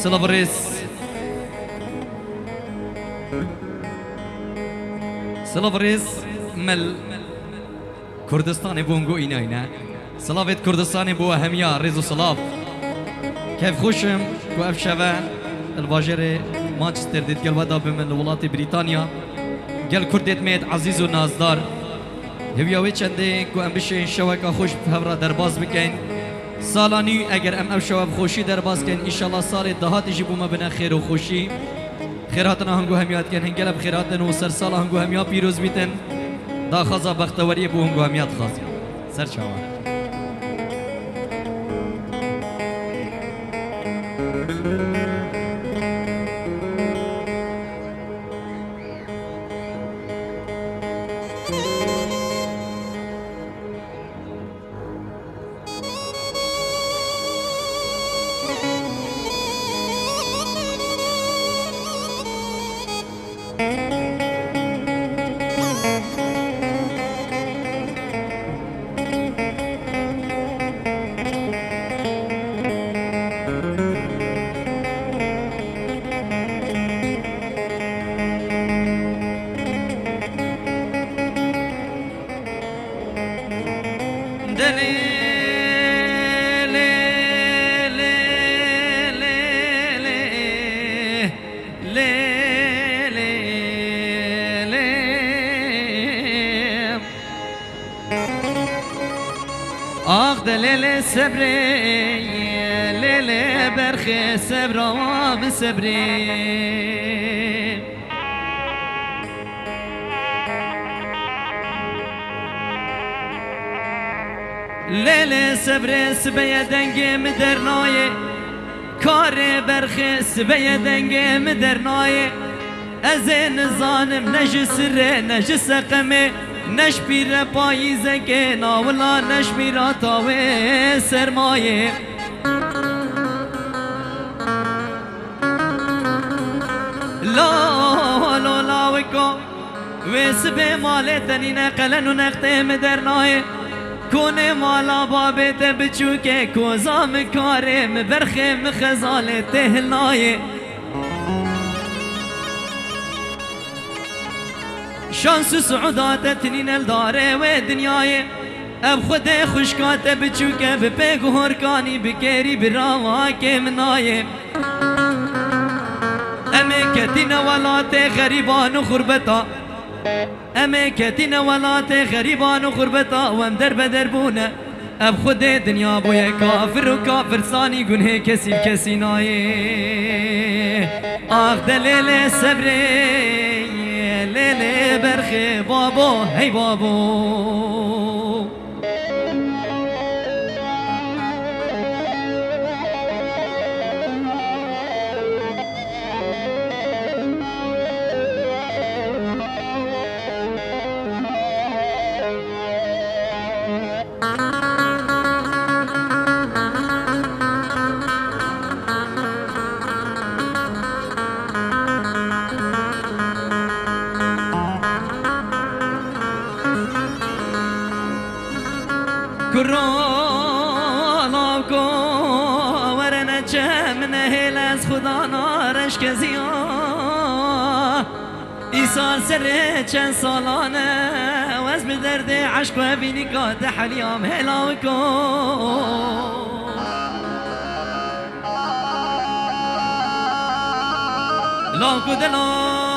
سلافريس سلافريس مل كردستان بونجو إناينا سلافت كردستان بو هميا ريزو سلاف كيف خوشم كوف شبا الباجر مانشستر ديت قال ودا بمن ولات بريطانيا قال كردت ميت عزيز ونازدار هویا وی چنده کو ام بشه شوکا خوش بهورا درباز بکن سالانی اگر ام شواب خوشی درباز کن انشالله سال دهات جیبو ما بنا خیر و خوشی خیراتنا هنگو همیات کن هنگل بخیراتن و سر سال هنگو همیا پیروز بیتن دا خازا بختوری بو هنگو همیات خازی سر چاوان ليلة صبري ليلة برخي صبرا بصبري ليلة صبري سبيا دنگي مدرناي كاري برخي سبيا دنگي مدرناي ازين ظالم نجي سر نجي سقمي نش پیر پاییزه که ناولا نش میرا تاوه سرمایه لا لا لا وکو ویس به مال تنین قلن و نقطه مدرنای کونه مالا بابت بچوکه کوزام کاره مبرخه مخزال تهنایه شانس سعودات تنين الدار ودنياي اب خود خشكات بچوكه بپیگ هرکانی بكيري براواك مناي امكتين ولات غريبان غربتا امكتين ولات غريبان غربتا وام در بدربونه اب خود دنيا بويا كافر وكافر ثاني گنه كسي كسي ناي اخ دليل صبري ليلة برخي بابو هي بابو كرانا بكو ورنا من هلاس خدا نارش كزيا إيصال سر چند سالانه وز بدرد عشق و بینی قاد حليام هلا بكو لاكو دلال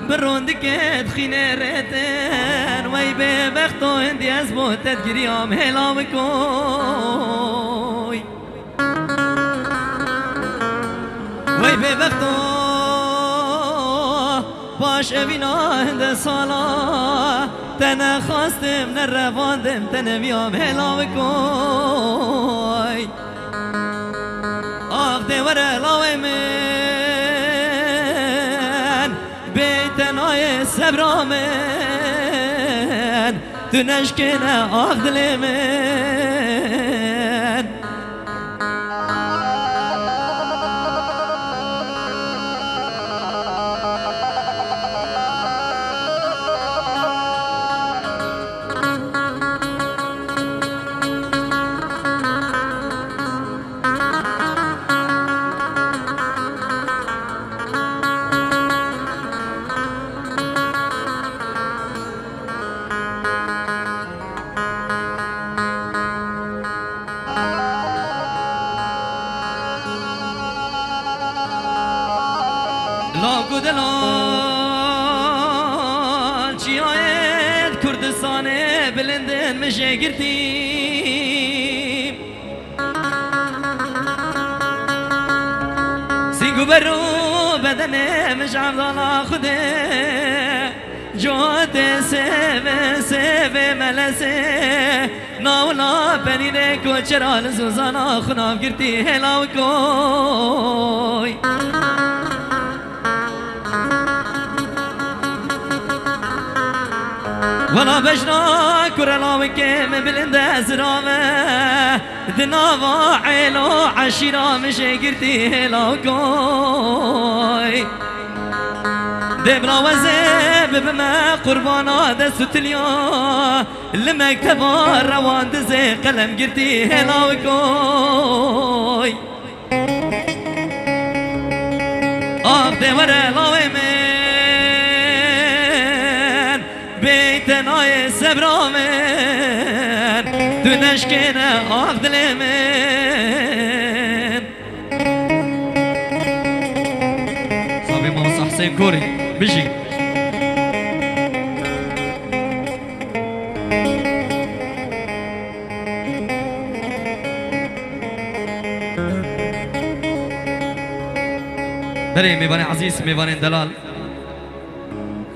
بروندك تخيني ريتن وي ببختو اندي ازبو تدقريام هلا بكوي وي ببختو باش ابينا هند صلاة تنا خواستم نرواندم تنبيام هلا بكوي آخ دوره لاوي من بيتناي سبرامن تنشكنا آخ دل من دلال چیایت کردستان بلندن مشه گرتیم سینگو برو بدن مش عبدالله خوده جوات سوه ملسه ناولا پنینه کوچرال زوزانا خناب گرتی هلاو کوی ولا بجنا كرلاوي كيم بلند أزرامه دناوا عيلو عشيرة مشي قرتي هلاو كوي دبلا وزيب بما قربانا دستو تليا لمكتبا روان دزي قلم قرتي هلاو كوي دورة لاوي بيتناي سبرامن دنشكنا أخدلمن صابي موسى حسين كوري بيجي بري ميباني عزيز ميباني دلال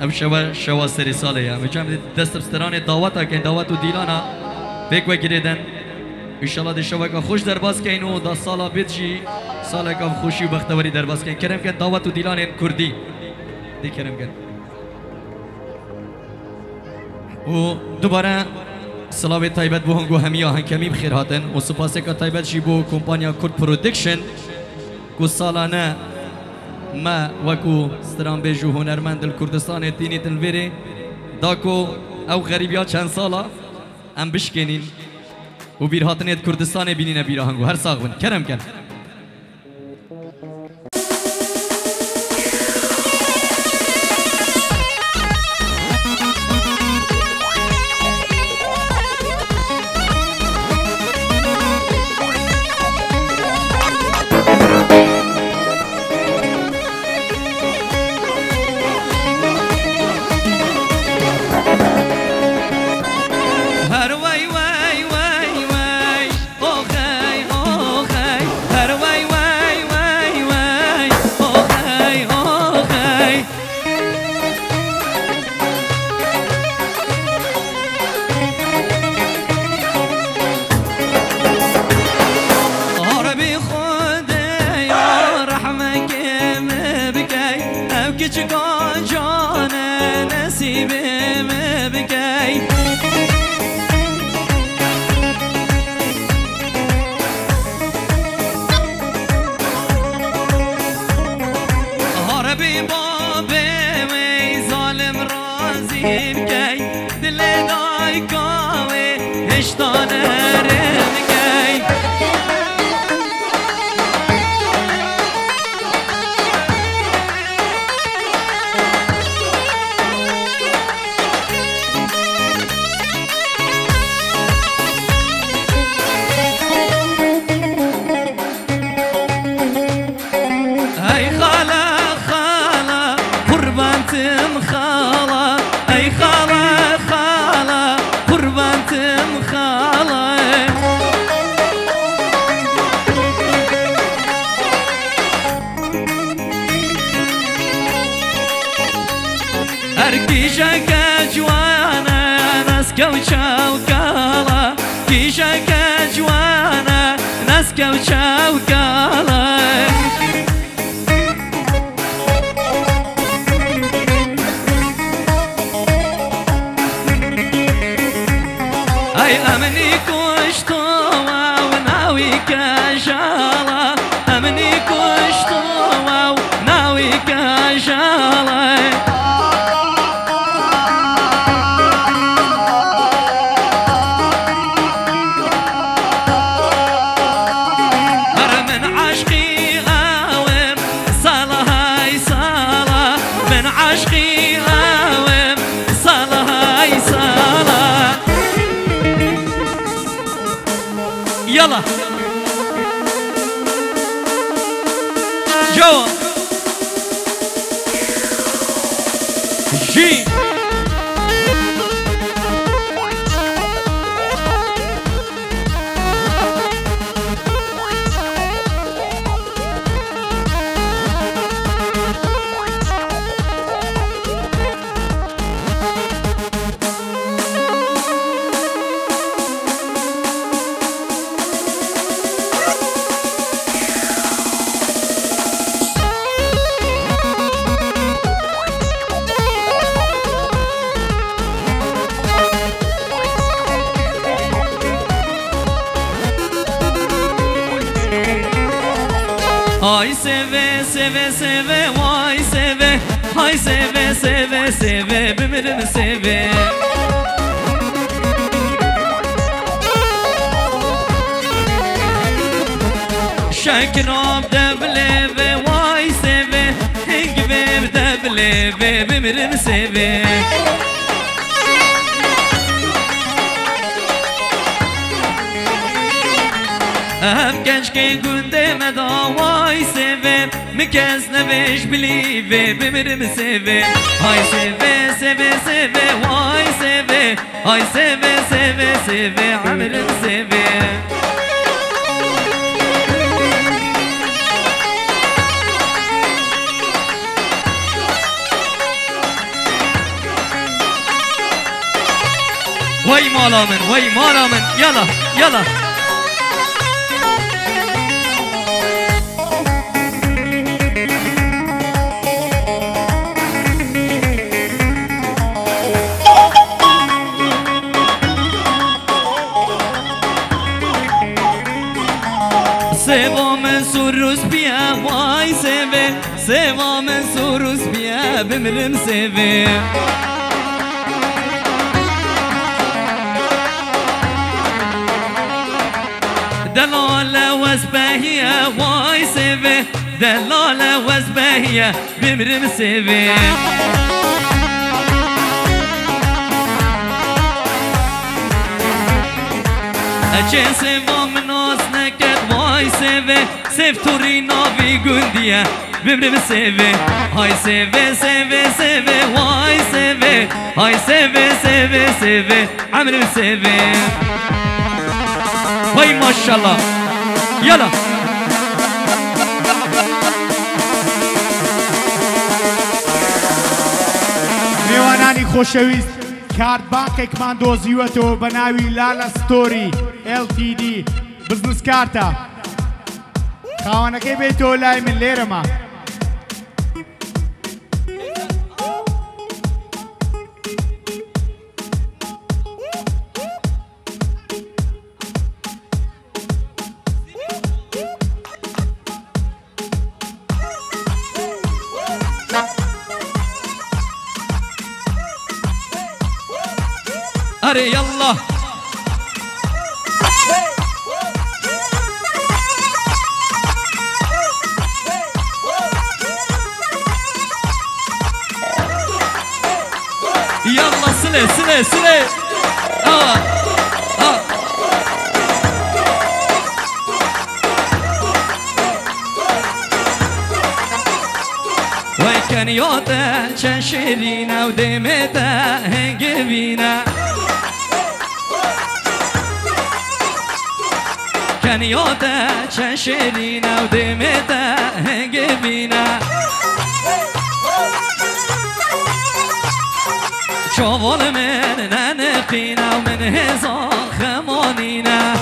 ام شوا سری ساله یا میگم دست بستران دعوت کن دعوت و دیلانا فکر وگیردن ان شاء الله دی شوا که خوش در باز کن و دا سالا بیتشی سالا که خوشی و بختوری در باز کن کرم کن دعوت و دیلان کردی دی کرم کن و دوباره سلام طیبت بو هنگو همیا هنگمی بخیر هاتن و سپاس که طیبت شی بو کمپانیا کرد پرودکشن کو سالانه ما وكو ستران بيجو هنرمند الكردستان تيني تنفيري داكو او غريبيا چند سالا ام بشكينين و بيرهاتنيت كردستان بينينا بيراهنگو هر ساغبن كرم كن يلا جوا جي Ay seve seve seve vay seve Hay seve seve seve bimirim seve Şekrab devleve vay seve Hingvev devleve bimirim seve Hem gençken gündeme davay seve Mikez neveş bilive bimirim seve Hay seve seve seve vay seve Hay seve seve seve amirim seve Vay malamin yala yala Seva mensurus biya vay seve Seva mensurus biya bimirim seve Delale vazbehiye vay seve Delale vazbehiye bimirim seve Eçe seva menas neket vay seve Sefturi navi gündiye bimirim seve Hay seve seve seve vay seve Hay seve seve seve amirim seve Vay maşallah yala میوانانی خۆشەویست کارتبانکێکمان دۆزیوەتەوە بە ناوی لالا ستۆری LTD بزنس کارتە خاوەنەکەی بێتەوە لای من لێرەمە أري يلا يلا سلي سلي سلي ويكن يوتا شنشرينا ودمتا هنجبينا كان يوتا شنشرينا ودمتا هنجبينا شوال من ننقينا ومن هزار خمانينا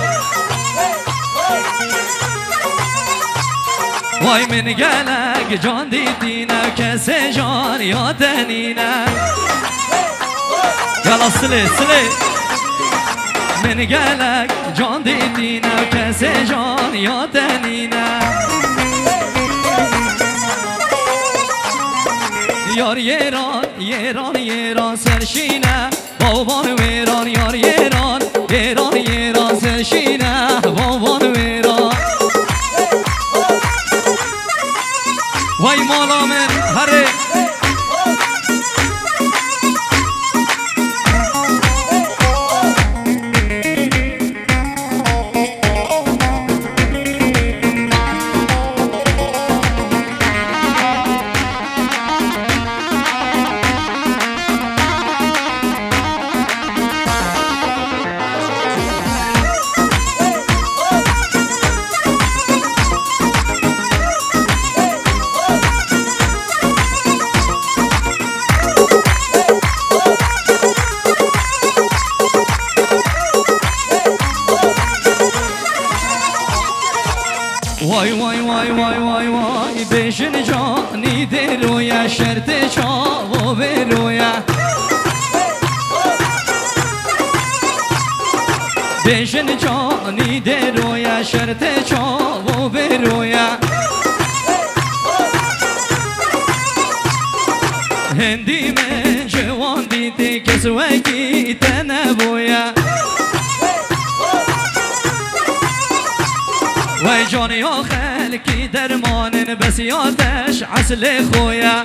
واي من قلق جان ديدينا كسي جان ياتنينا يلا سلي سلي من قلق جان ديدينا كسي جان ياتنينا یار یران یران یران سرشینه بابان ویران یار یران یران یران سرشینه بابان ویران وای مالا من هره وای وای وای وای وای وای بشن جانی درویا شرط چاو برویا بشن جانی درویا شرط چاو برویا هندی من جوان دیدی کس وکی تنبویا وای جانی ها خلکی درمانن بس یادش عسل خویا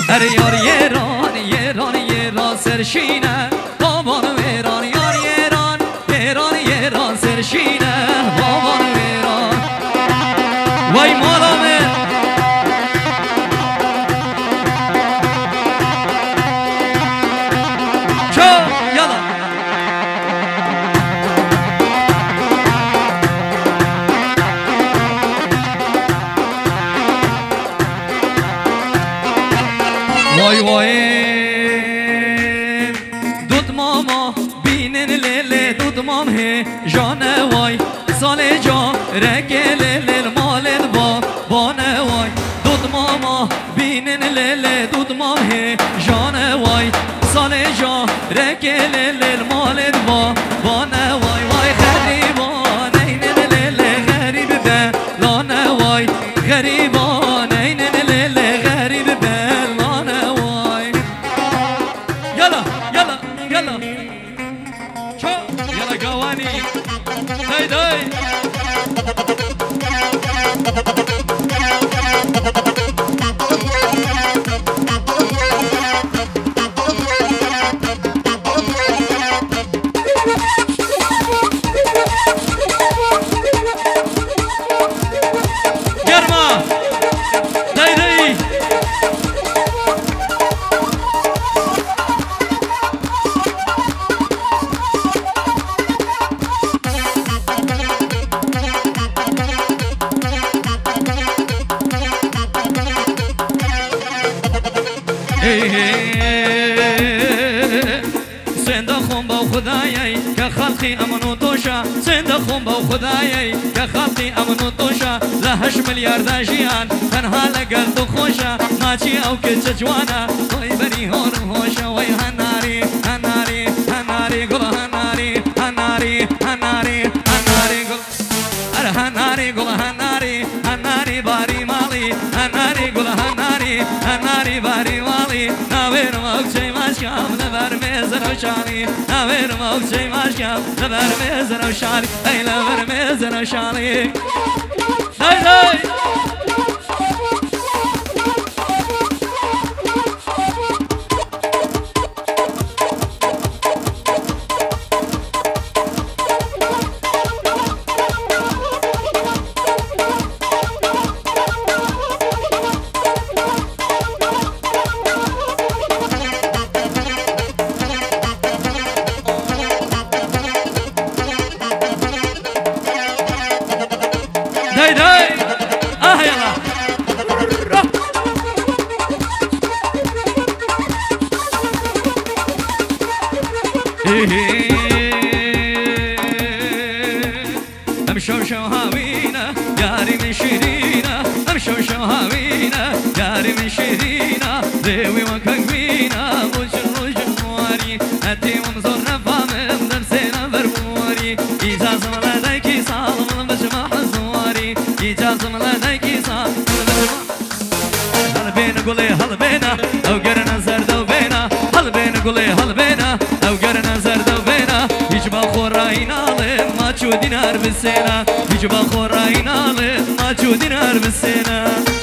ار یار یران یران یران سرشینه بابان ویران یار یران یران یران سرشینه بابان ویران وای مالامه چو یالا وای وای دود ماما بینن لیل دود مام ہے جان وای سال جا رکل لیل مالت با بان وای دود ماما بینن لیل دود مام ہے جان وای سال جا رکل لیل مالت با بان وای وای غریبان اینن لیل غریب بلان وای غریبان اینن لیل غریب بلان وای يلا يلا يلا شو يلا قواني داي داي جرما داي داي سند خون با خدایی که خلقی امنو توشا سند خون با خدایی که خلقی امنو توشا لهش میلیارد جیان تنها لگل تو خوشا ناچی او که جوانا وای بری هور هوشا وای هناری هناری هناری گل هناری هناری هناری هناری گل ار هناری گل هناری هناری باری مالی هناری گل هناری هناری باری مالی نویر موچی مشکم نبر میزن و شالی نویر موچی مشکم نبر میزن و شالی ای نبر میزن و شالی دای دای داي داي يلا امشو شو هاوينا ياري من شيرينا امشو شو هاوينا ياري من شيرينا ذوي وكاكوينا وجن وجن مواري اتي ومزور نفامم درسينا بربوري اجازة ملاديكي صالم بجمع حزوري اجازة ملاديكي صالم بجمع هل بينا قولي هل بينا او قرنا زردو بينا هل بينا قولي هل بينا او قرنا زردو بينا يجبا خوراينا ما تشو دينار بالسينا يجبا خوراينا ما تشو دينار بالسينا